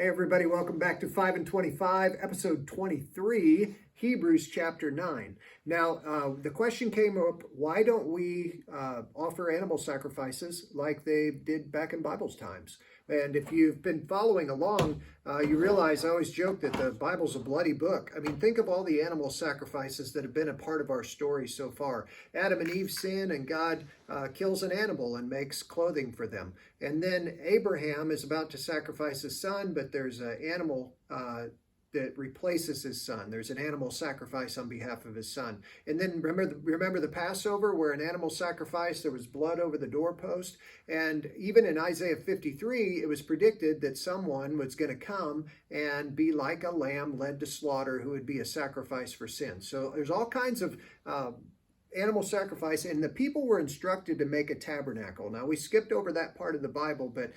Hey everybody, welcome back to 5 and 25, episode 23, Hebrews chapter 9. Now, the question came up, why don't we offer animal sacrifices like they did back in Bible's times? And if you've been following along, you realize I always joke that the Bible's a bloody book. I mean, think of all the animal sacrifices that have been a part of our story so far. Adam and Eve sin, and God kills an animal and makes clothing for them. And then Abraham is about to sacrifice his son, but there's an animal that replaces his son. There's an animal sacrifice on behalf of his son. And then remember the Passover, where an animal sacrifice, there was blood over the doorpost. And even in Isaiah 53, it was predicted that someone was going to come and be like a lamb led to slaughter, who would be a sacrifice for sin. So there's all kinds of animal sacrifice, and the people were instructed to make a tabernacle. Now, we skipped over that part of the Bible, but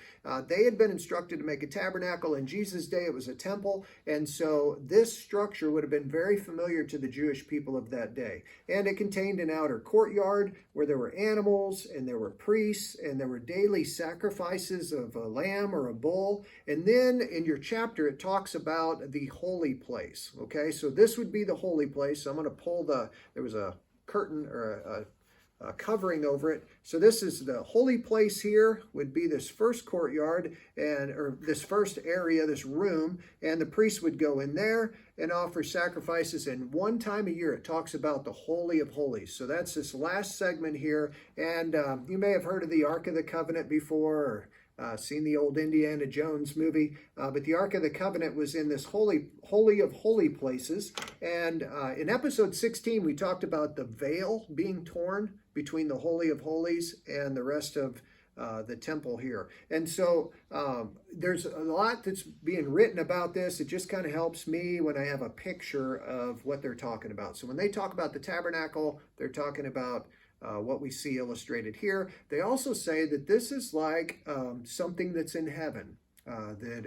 they had been instructed to make a tabernacle. In Jesus' day, it was a temple, and so this structure would have been very familiar to the Jewish people of that day. And it contained an outer courtyard where there were animals, and there were priests, and there were daily sacrifices of a lamb or a bull. And then in your chapter, it talks about the holy place. Okay, so this would be the holy place. So I'm going to pull there was a curtain or a covering over it. So this is the holy place. Here would be this first courtyard or this first area, this room, and the priest would go in there and offer sacrifices. And one time a year it talks about the Holy of Holies. So that's this last segment here. And you may have heard of the Ark of the Covenant before, or seen the old Indiana Jones movie, but the Ark of the Covenant was in this holy of holy places. And in episode 16, we talked about the veil being torn between the Holy of Holies and the rest of the temple here. And so there's a lot that's being written about this. It just kind of helps me when I have a picture of what they're talking about. So when they talk about the tabernacle, they're talking about what we see illustrated here. They also say that this is like something that's in heaven, that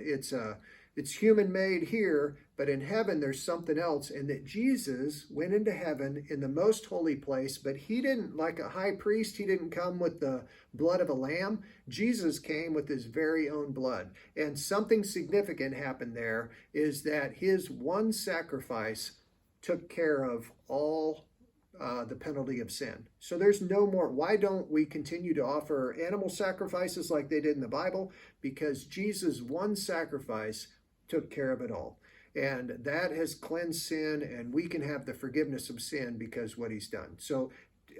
it's human made here, but in heaven there's something else, and that Jesus went into heaven in the most holy place, but he didn't, like a high priest, he didn't come with the blood of a lamb. Jesus came with his very own blood. And something significant happened there, is that his one sacrifice took care of all the penalty of sin. So there's no more. Why don't we continue to offer animal sacrifices like they did in the Bible? Because Jesus' one sacrifice took care of it all. And that has cleansed sin, and we can have the forgiveness of sin because of what he's done. So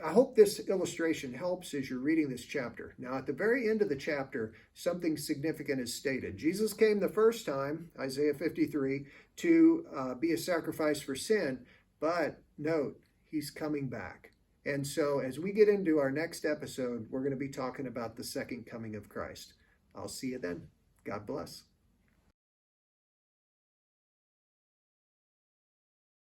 I hope this illustration helps as you're reading this chapter. Now, at the very end of the chapter, something significant is stated. Jesus came the first time, Isaiah 53, to be a sacrifice for sin, but note, he's coming back. And so as we get into our next episode, we're going to be talking about the second coming of Christ. I'll see you then. God bless.